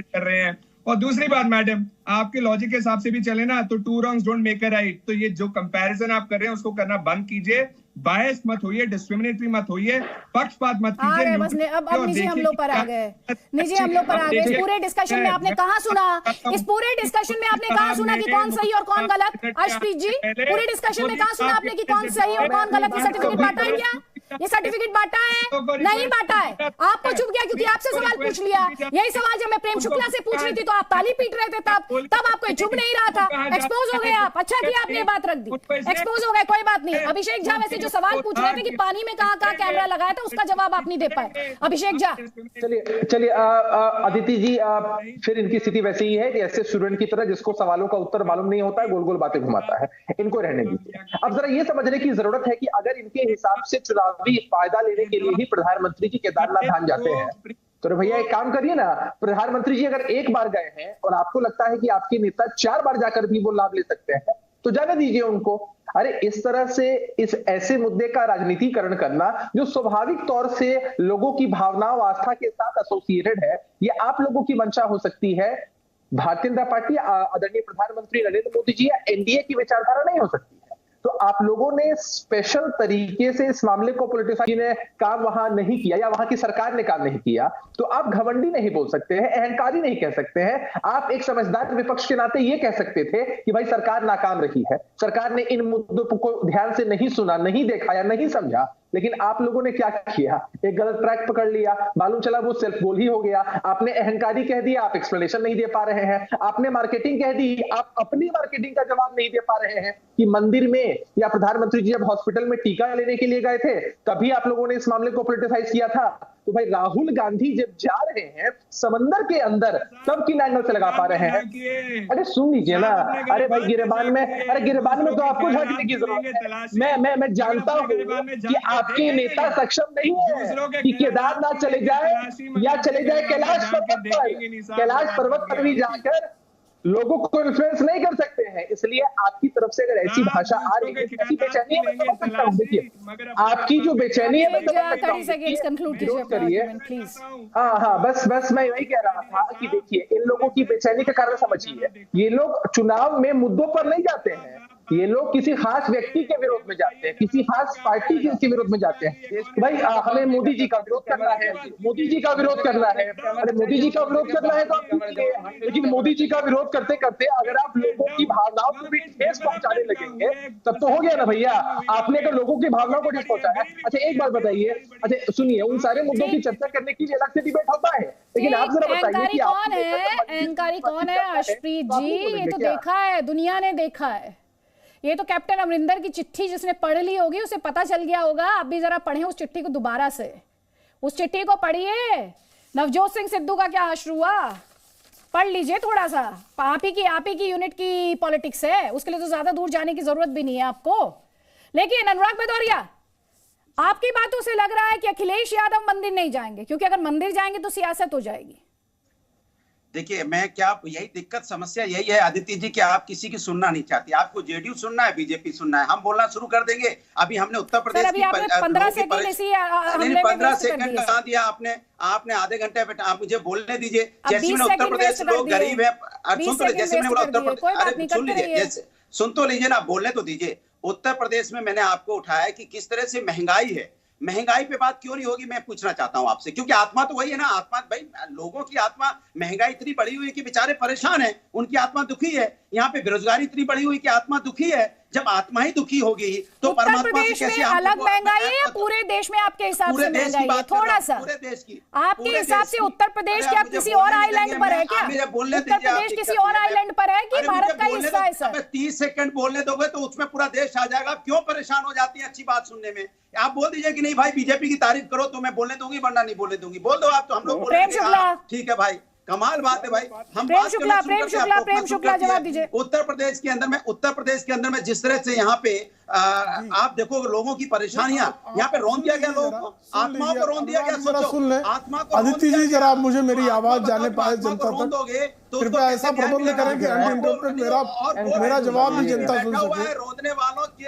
कर रहे हैं। और दूसरी बात मैडम, आपके लॉजिक के हिसाब से भी चले ना तो 2 wrongs don't make a right। तो ये जो कंपैरिजन आप कर रहे हैं उसको करना बंद कीजिए, बायस मत होइए, डिस्क्रिमिनेटरी मत होइए, पक्षपात मत कीजिए। बस अब निजी हमलों पर आ गए, निजी हमलों पर आ गए। इस पूरे डिस्कशन में आपने कहाँ सुना, इस पूरे डिस्कशन में आपने कहाँ सुना कि कौन सही और कौन गलत? अर्शप्रीत जी, पूरे डिस्कशन में कहाँ सुना आपने कि कौन सही और कौन गलत? सर्टिफिकेट बांटा है क्या? ये सर्टिफिकेट बांटा है? नहीं बांटा है। आपको चुप गया क्योंकि आपसे सवाल पूछ लिया। यही सवाल जब मैं प्रेम शुक्ला से पूछ रही थी तो आप ताली पीट रहे थे, तब आपको चुप नहीं रहा था। एक्सपोज हो गए आप। अच्छा किया आपने ये बात रख दी, एक्सपोज हो गए, कोई बात नहीं। अभिषेक झा वैसे जो सवाल पूछ रहे थे कि पानी में कहाँ कैमरा लगाया था, उसका जवाब आप नहीं दे पाए। अभिषेक झा चलिए अदिति जी, फिर इनकी स्थिति वैसी ही है कि ऐसे स्टूडेंट की तरह जिसको सवालों का उत्तर मालूम नहीं होता है, गोल गोल बातें घुमाता है। इनको रहने दीजिए। अब जरा ये समझने की जरूरत है कि अगर इनके हिसाब से चुनावी फायदा लेने के लिए ही प्रधानमंत्री जी केदारनाथ धाम जाते हैं तो भैया एक काम करिए ना, प्रधानमंत्री जी अगर एक बार गए हैं और आपको लगता है कि आपके नेता 4 बार जाकर भी वो लाभ ले सकते हैं तो जाने दीजिए उनको। अरे इस तरह से इस ऐसे मुद्दे का राजनीतिकरण करना जो स्वाभाविक तौर से लोगों की भावनाओं आस्था के साथ एसोसिएटेड है, ये आप लोगों की मंशा हो सकती है। भारतीय जनता पार्टी, आदरणीय प्रधानमंत्री नरेंद्र मोदी जी या एनडीए की विचारधारा नहीं हो सकती है। तो आप लोगों ने स्पेशल तरीके से इस मामले को पॉलिटिसाइज ने काम वहां नहीं किया या वहां की सरकार ने काम नहीं किया, तो आप घमंडी नहीं बोल सकते हैं, अहंकारी नहीं कह सकते हैं। आप एक समझदार विपक्ष के नाते ये कह सकते थे कि भाई सरकार नाकाम रही है, सरकार ने इन मुद्दों को ध्यान से नहीं सुना, नहीं देखा या नहीं समझा। लेकिन आप लोगों ने क्या किया, एक गलत ट्रैक पकड़ लिया, मालूम चला वो सेल्फ गोल ही हो गया। आपने अहंकारी कह दिया, आप एक्सप्लेनेशन नहीं दे पा रहे हैं। आपने मार्केटिंग कह दी, आप अपनी मार्केटिंग का जवाब नहीं दे पा रहे हैं कि मंदिर में या प्रधानमंत्री जी जब हॉस्पिटल में टीका लेने के लिए गए थे तभी आप लोगों ने इस मामले को पॉलिटिसाइज किया था। तो भाई राहुल गांधी जब जा रहे हैं समंदर के अंदर तब किन एंगल से लगा पा रहे हैं? अरे सुन लीजिए ना, अरे भाई गिरेबान में तो आपको झांकने की जरूरत है। मैं जानता हूं कि आपके नेता सक्षम नहीं है कि केदारनाथ चले जाए या चले जाए कैलाश पर्वत पर। कैलाश पर्वत पर भी जाकर लोगों को इन्फ्लुएंस नहीं कर सकते हैं। इसलिए आपकी तरफ से अगर ऐसी भाषा आ रही है, ऐसी बेचैनी है, मैं समझ सकता हूं। देखिए आपकी जो बेचैनी है, मैं समझ सकता हूं, करिए। हाँ, बस मैं यही कह रहा था कि देखिए इन लोगों की बेचैनी का कारण समझिए। ये लोग चुनाव में मुद्दों पर नहीं जाते हैं, ये लोग किसी खास व्यक्ति के विरोध में जाते हैं, किसी खास पार्टी के विरोध में जाते हैं। भाई हमें मोदी जी का विरोध करना है, मोदी जी का विरोध करना है। अरे मोदी जी का विरोध करना है तो आप, लेकिन मोदी जी का विरोध करते करते अगर आप लोगों की भावनाओं को भी ठेस पहुंचाने लगेंगे तब तो हो गया ना भैया। आपने तो लोगों की भावनाओं को ठेस पहुंचाया। अच्छा एक बात बताइए, अच्छा सुनिए, उन सारे मुद्दों की चर्चा करने की अलग से डिबेट होता है, लेकिन आप जरा बताइए कि अहंकारी कौन है? अर्शप्रीत जी, ये तो देखा है, दुनिया ने देखा है। ये तो कैप्टन अमरिंदर की चिट्ठी जिसने पढ़ ली होगी उसे पता चल गया होगा। आप भी जरा पढ़ें उस चिट्ठी को दोबारा से, उस चिट्ठी को पढ़िए। नवजोत सिंह सिद्धू का क्या हश्र हुआ, पढ़ लीजिए थोड़ा सा। आप ही की यूनिट की पॉलिटिक्स है, उसके लिए तो ज्यादा दूर जाने की जरूरत भी नहीं है आपको। लेकिन अनुराग भदौरिया, आपकी बातों से लग रहा है कि अखिलेश यादव मंदिर नहीं जाएंगे, क्योंकि अगर मंदिर जाएंगे तो सियासत हो जाएगी। देखिए मैं क्या, यही दिक्कत समस्या यही है आदित्य जी कि आप किसी की सुनना नहीं चाहती। आपको जेडीयू सुनना है, बीजेपी सुनना है। हम बोलना शुरू कर देंगे। अभी हमने उत्तर प्रदेश की 15 सेकंड कहा दिया आपने आधे घंटे पे। आप मुझे बोलने दीजिए। जैसे मैंने उत्तर प्रदेश लोग गरीब है, सुन तो जैसे मैंने बोला उत्तर प्रदेश, सुन लीजिए, सुन तो लीजिए ना, बोलने तो दीजिए। उत्तर प्रदेश में मैंने आपको उठाया कि किस तरह से महंगाई है। महंगाई पे बात क्यों नहीं होगी मैं पूछना चाहता हूं आपसे, क्योंकि आत्मा तो वही है ना। आत्मा भाई, लोगों की आत्मा, महंगाई इतनी बढ़ी हुई है कि बेचारे परेशान हैं, उनकी आत्मा दुखी है। यहाँ पे बेरोजगारी इतनी बढ़ी हुई कि आत्मा दुखी है। जब आत्मा ही दुखी होगी तो परमात्मा से कैसे अलग महंगाई है या पूरे देश में आपके हिसाब से महंगाई है? थोड़ा सा पूरे देश की, आपके हिसाब से उत्तर प्रदेश क्या किसी और आइलैंड पर है क्या? उत्तर प्रदेश किसी और आइलैंड पर है कि भारत का हिस्सा है? सर 30 सेकंड बोलने दोगे तो उसमें पूरा देश आ जाएगा। क्यों परेशान हो जाती है अच्छी बात सुनने में? आप बोल दीजिए कि नहीं भाई बीजेपी की तारीफ करो तो मैं बोलने दूंगी, वरना नहीं बोलने दूंगी। बोल दो आप, तो हम लोग बोलेंगे। ठीक है भाई, कमाल बात है भाई। हम प्रेम शुक्ला जवाब दीजिए। उत्तर प्रदेश के अंदर में जिस तरह से यहाँ पे आप देखो लोगों की परेशानियां, यहाँ पे रोन दिया गया, लोगों को, आत्माओं को रोन दिया गया। जरा सुन ले आदित्य जी, जरा आप मुझे मेरी आवाज जाने पाए जनता तक, कृपया ऐसा प्रबंध करें कि अनइंटरप्टेड मेरा जवाब भी जनता सुन सके। रोने वालों के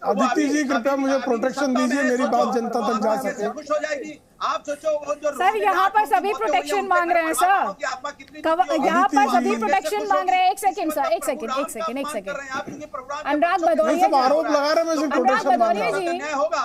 आदित्य जी कृपया मुझे प्रोटेक्शन दीजिए, मेरी बात जनता तक जा सके। खुश हो जाएगी। आप सोचो जो सर यहाँ पर सभी प्रोटेक्शन मांग रहे हैं सर, यहाँ पर सभी प्रोटेक्शन मांग रहे हैं। एक सेकंड सर, एक सेकंड अनुराग भदौरिया आरोप लगा रहे हैं, अनुराग भदौरिया जी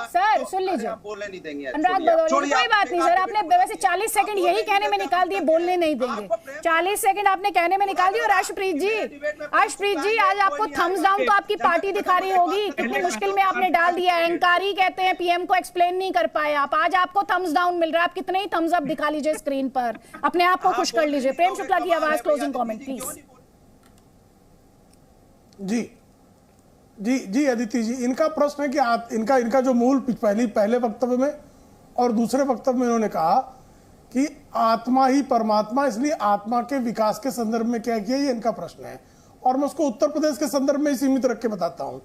सर सुन लीजिए। बोलने नहीं देंगे अनुराग भदौरिया, कोई बात नहीं सर, आपने वैसे 40 सेकंड यही कहने में निकाल दिए बोलने बोलने नहीं देंगे। 40 सेकंड आपने कहने में निकाल दिया। और अर्शप्रीत जी आज आपको थम्स डाउन तो आपकी पार्टी दिखा रही होगी, कितनी मुश्किल में आपने डाल दिया। अहंकारी कहते हैं पीएम को एक्सप्लेन नहीं कर पाए आप, आज आपको थम्स डाउन मिल रहा है। आप कितने ही थम्स अप दिखा लीजिए स्क्रीन पर, अपने आप को खुश कर लीजिए। प्रेम शुक्ला की आवाज, क्लोजिंग कमेंट प्लीज। जी अदिति जी, इनका प्रश्न है कि इनका जो मूल पहले वक्तव्य में और दूसरे वक्तव्य में इन्होंने कहा कि आत्मा ही परमात्मा, इसलिए आत्मा के विकास के संदर्भ में क्या किया, ये इनका प्रश्न है। और मैं उसको उत्तर प्रदेश के संदर्भ में सीमित रख के बताता हूं।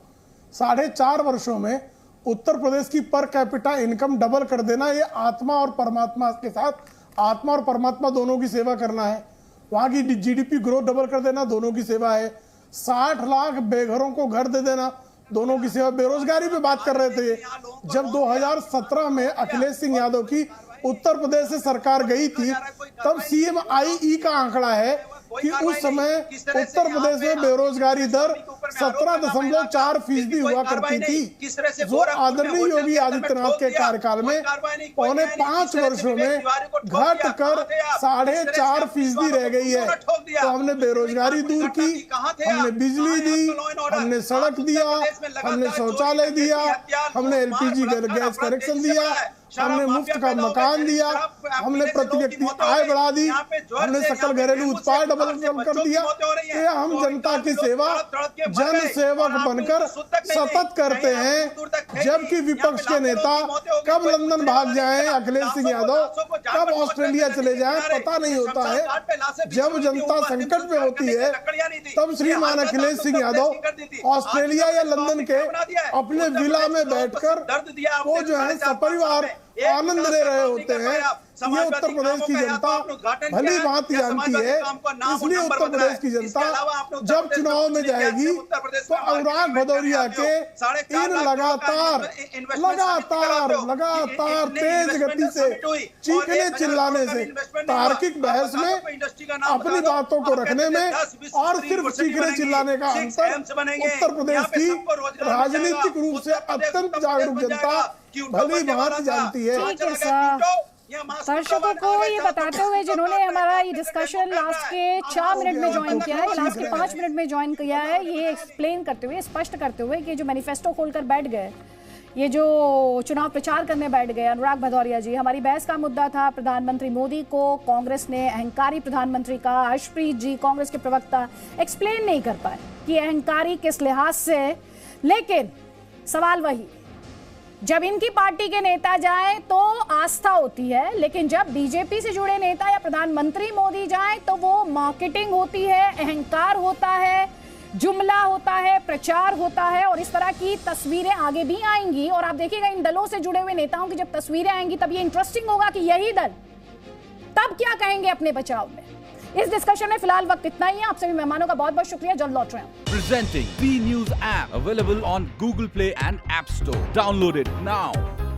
4.5 वर्षों में उत्तर प्रदेश की पर कैपिटा इनकम डबल कर देना, ये आत्मा और परमात्मा के साथ, आत्मा और परमात्मा दोनों की सेवा करना है। वहां की जीडीपी ग्रोथ डबल कर देना, दोनों की सेवा है। 60 लाख बेघरों को घर दे देना, दोनों की सेवा। बेरोजगारी पे बात कर रहे थे, जब 2017 में अखिलेश सिंह यादव की उत्तर प्रदेश से सरकार गई थी, तब CMIE का आंकड़ा है कि उस समय उत्तर प्रदेश में बेरोजगारी दर 17.4% हुआ करती थी, जो आदरणीय योगी आदित्यनाथ के कार्यकाल में 5.5 वर्षों में घट कर 4.5% रह गई है। तो हमने बेरोजगारी दूर की, हमने बिजली दी, हमने सड़क दिया, हमने शौचालय दिया, हमने LPG गैस कनेक्शन दिया, हमने मुफ्त का मकान दिया, हमने प्रति व्यक्ति आय बढ़ा दी, हमने सकल घरेलू उत्पाद डबल कर दिया। ये हम जनता की सेवा, जन सेवक बनकर सतत करते हैं। जबकि विपक्ष के नेता कब लंदन भाग जाएं, अखिलेश सिंह यादव कब ऑस्ट्रेलिया चले जाएं, पता नहीं होता है। जब जनता संकट में होती है, तब श्रीमान अखिलेश सिंह यादव ऑस्ट्रेलिया या लंदन के अपने विला में बैठकर वो जो है सपरिवार आनंद ले रहे होते हैं। ये उत्तर प्रदेश की जनता भली भांति जानती है। इसलिए उत्तर प्रदेश की जनता जब चुनाव में जाएगी तो अनुराग भदौरिया के इन लगातार तेज गति से चीखने चिल्लाने से, तार्किक बहस में अपनी बातों को रखने में और सिर्फ चीखने चिल्लाने का अंतर उत्तर प्रदेश की राजनीतिक रूप से अत्यंत जागरूक जनता भली भांति जानती है। दर्शकों को ये बताते हुए, जिन्होंने हमारा ये डिस्कशन लास्ट के 4 मिनट में ज्वाइन किया है, लास्ट के 5 मिनट में ज्वाइन किया है, ये एक्सप्लेन करते हुए, स्पष्ट करते हुए कि जो मैनिफेस्टो खोलकर बैठ गए, ये जो चुनाव प्रचार करने बैठ गए अनुराग भदौरिया जी, हमारी बहस का मुद्दा था प्रधानमंत्री मोदी को कांग्रेस ने अहंकारी प्रधानमंत्री कहा। अर्शप्रीत जी कांग्रेस के प्रवक्ता एक्सप्लेन नहीं कर पाए कि अहंकारी किस लिहाज से। लेकिन सवाल वही, जब इनकी पार्टी के नेता जाएं तो आस्था होती है, लेकिन जब बीजेपी से जुड़े नेता या प्रधानमंत्री मोदी जाएं तो वो मार्केटिंग होती है, अहंकार होता है, जुमला होता है, प्रचार होता है। और इस तरह की तस्वीरें आगे भी आएंगी। और आप देखिएगा इन दलों से जुड़े हुए नेताओं की जब तस्वीरें आएंगी तब ये इंटरेस्टिंग होगा कि यही दल तब क्या कहेंगे अपने बचाव में। इस डिस्कशन में फिलहाल वक्त इतना ही है। आप सभी मेहमानों का बहुत बहुत शुक्रिया। जल्द लौट रहे हैं। Presenting B News app available on Google Play and App Store. Download it now.